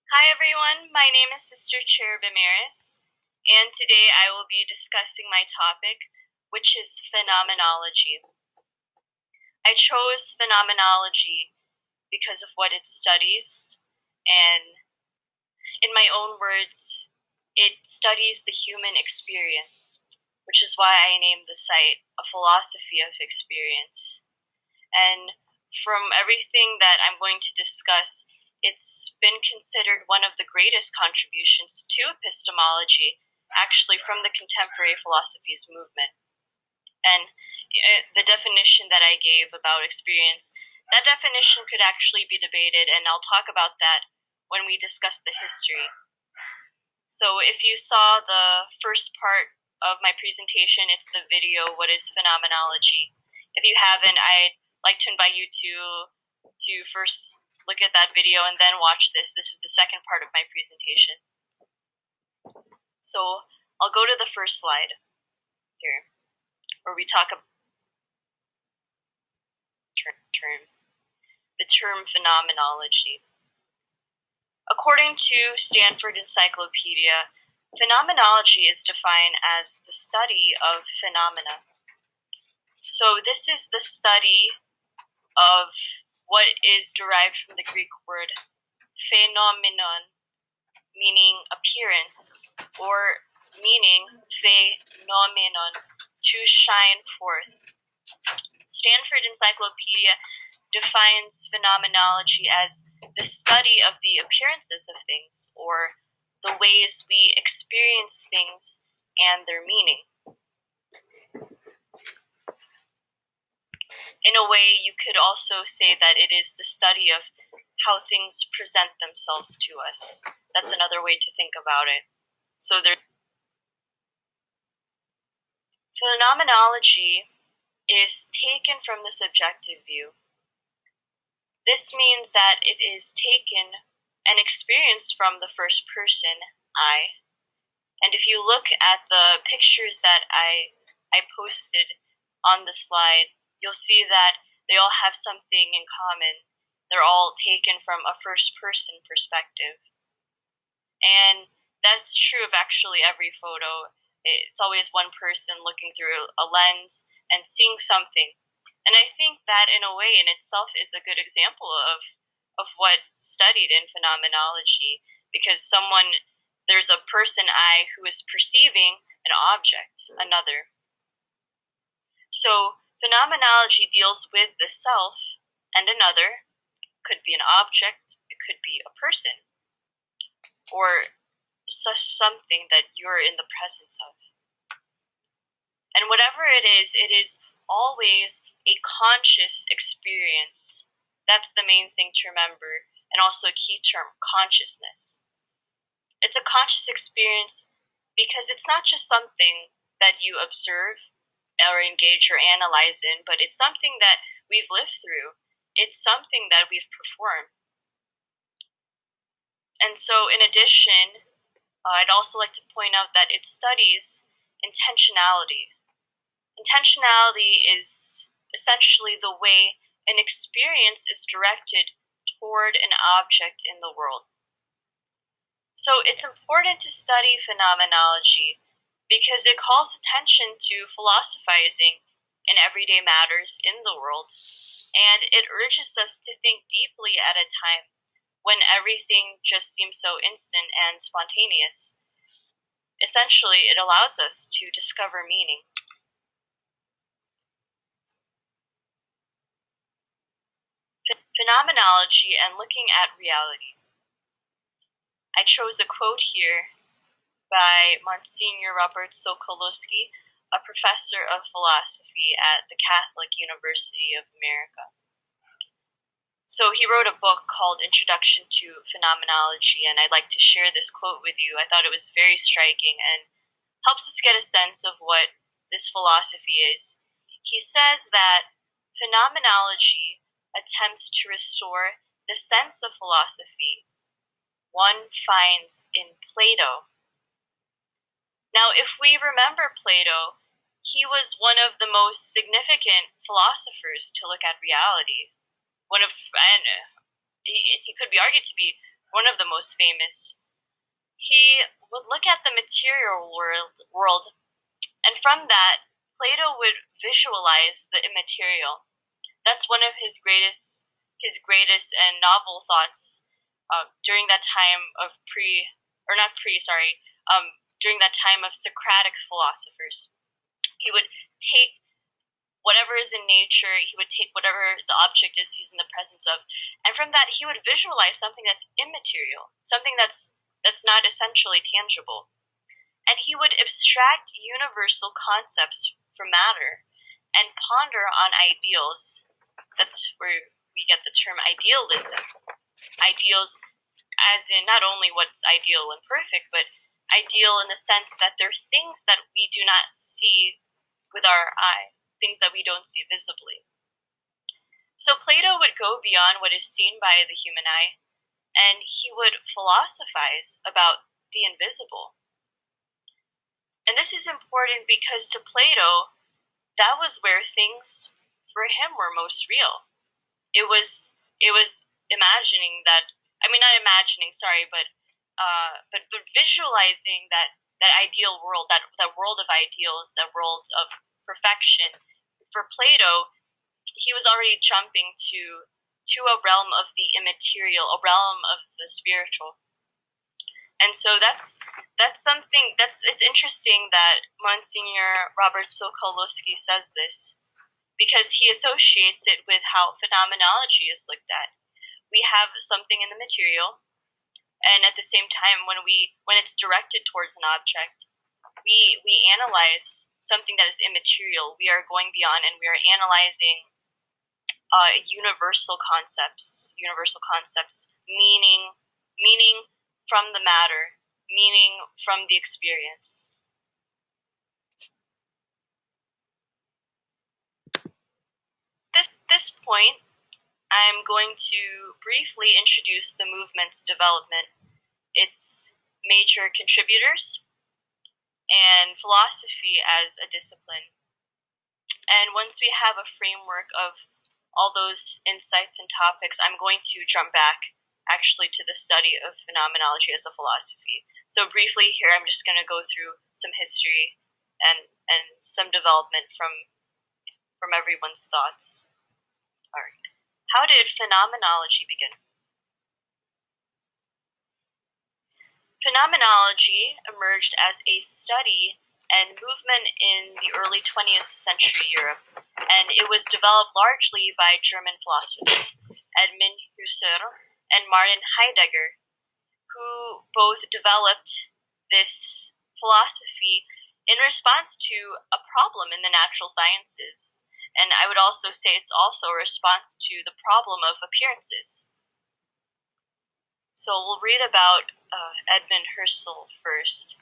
Hi everyone, my name is Sister Cherubimiris, and today I will be discussing my topic, which is phenomenology. I chose phenomenology because of what it studies, and in my own words, it studies the human experience, which is why I named the site A Philosophy of Experience. And from everything that I'm going to discuss, it's been considered one of the greatest contributions to epistemology, actually from the contemporary philosophies movement. And the definition that I gave about experience, that definition could actually be debated, and I'll talk about that when we discuss the history. So if you saw the first part of my presentation, it's the video, What is Phenomenology? If you haven't, I'd like to invite you to first look at that video and then watch this. This is the second part of my presentation. So I'll go to the first slide here, where we talk about the term phenomenology. According to Stanford Encyclopedia, phenomenology is defined as the study of phenomena. So this is the study of what is derived from the Greek word phenomenon, meaning appearance, or meaning phenomenon, to shine forth. Stanford Encyclopedia defines phenomenology as the study of the appearances of things, or the ways we experience things and their meaning. In a way, you could also say that it is the study of how things present themselves to us. That's another way to think about it. So phenomenology is taken from the subjective view. This means that it is taken and experienced from the first person, I. And if you look at the pictures that I posted on the slide, you'll see that they all have something in common. They're all taken from a first person perspective. And that's true of actually every photo. It's always one person looking through a lens and seeing something. And I think that in a way in itself is a good example of what's studied in phenomenology, because there's a person I who is perceiving an object, another. So phenomenology deals with the self and another. It could be an object, it could be a person, or something that you're in the presence of. And whatever it is always a conscious experience. That's the main thing to remember, and also a key term, consciousness. It's a conscious experience because it's not just something that you observe or engage or analyze in, but it's something that we've lived through. It's something that we've performed. And so in addition, I'd also like to point out that it studies intentionality. Intentionality is essentially the way an experience is directed toward an object in the world. So it's important to study phenomenology because it calls attention to philosophizing in everyday matters in the world, and it urges us to think deeply at a time when everything just seems so instant and spontaneous. Essentially, it allows us to discover meaning. Phenomenology and looking at reality. I chose a quote here by Monsignor Robert Sokolowski, a professor of philosophy at the Catholic University of America. So he wrote a book called Introduction to Phenomenology, and I'd like to share this quote with you. I thought it was very striking and helps us get a sense of what this philosophy is. He says that phenomenology attempts to restore the sense of philosophy one finds in Plato. Now, if we remember Plato, he was one of the most significant philosophers to look at reality. And he could be argued to be one of the most famous. He would look at the material world, and from that, Plato would visualize the immaterial. That's one of his greatest and novel thoughts during that time of during that time of Socratic philosophers. He would take whatever is in nature, he would take whatever the object is he's in the presence of, and from that he would visualize something that's immaterial, something that's not essentially tangible. And he would abstract universal concepts from matter and ponder on ideals. That's where we get the term idealism. Ideals as in not only what's ideal and perfect, but ideal in the sense that they're things that we do not see with our eye, things that we don't see visibly. So Plato would go beyond what is seen by the human eye, and he would philosophize about the invisible. And this is important because to Plato, that was where things for him were most real. It was imagining that, not imagining, sorry, but visualizing that ideal world, that world of ideals, that world of perfection. For Plato, he was already jumping to a realm of the immaterial, a realm of the spiritual. And so it's interesting that Monsignor Robert Sokolowski says this, because he associates it with how phenomenology is looked at. We have something in the material, and at the same time, when it's directed towards an object, we analyze something that is immaterial. We are going beyond, and we are analyzing universal concepts, meaning from the matter, meaning from the experience. This point, I'm going to briefly introduce the movement's development, its major contributors, and philosophy as a discipline. And once we have a framework of all those insights and topics, I'm going to jump back actually to the study of phenomenology as a philosophy. So briefly here, I'm just going to go through some history and some development from everyone's thoughts. All right. How did phenomenology begin? Phenomenology emerged as a study and movement in the early 20th century Europe, and it was developed largely by German philosophers Edmund Husserl and Martin Heidegger, who both developed this philosophy in response to a problem in the natural sciences. And I would also say it's also a response to the problem of appearances. So we'll read about Edmund Husserl first.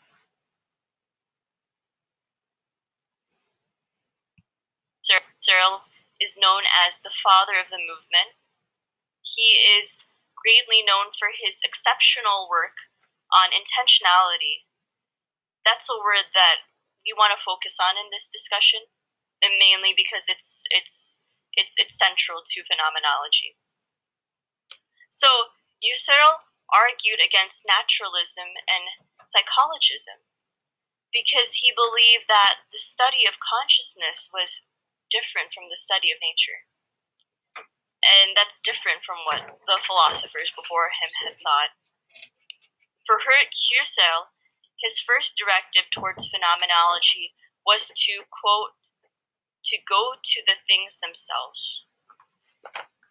Husserl is known as the father of the movement. He is greatly known for his exceptional work on intentionality. That's a word that we want to focus on in this discussion, and mainly because it's central to phenomenology. So Husserl argued against naturalism and psychologism because he believed that the study of consciousness was different from the study of nature. And that's different from what the philosophers before him had thought. For Husserl, his first directive towards phenomenology was to, quote, to go to the things themselves.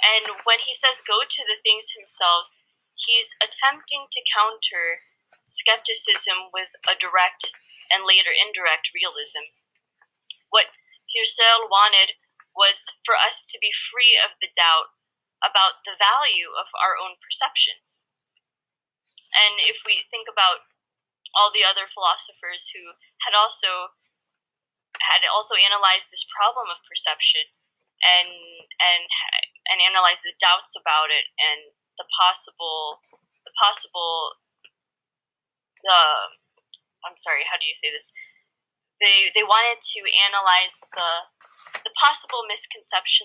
And when he says go to the things themselves, he's attempting to counter skepticism with a direct and later indirect realism. What Husserl wanted was for us to be free of the doubt about the value of our own perceptions. And if we think about all the other philosophers who had also analyzed this problem of perception and analyzed the doubts about it and how do you say this? They wanted to analyze the possible misconceptions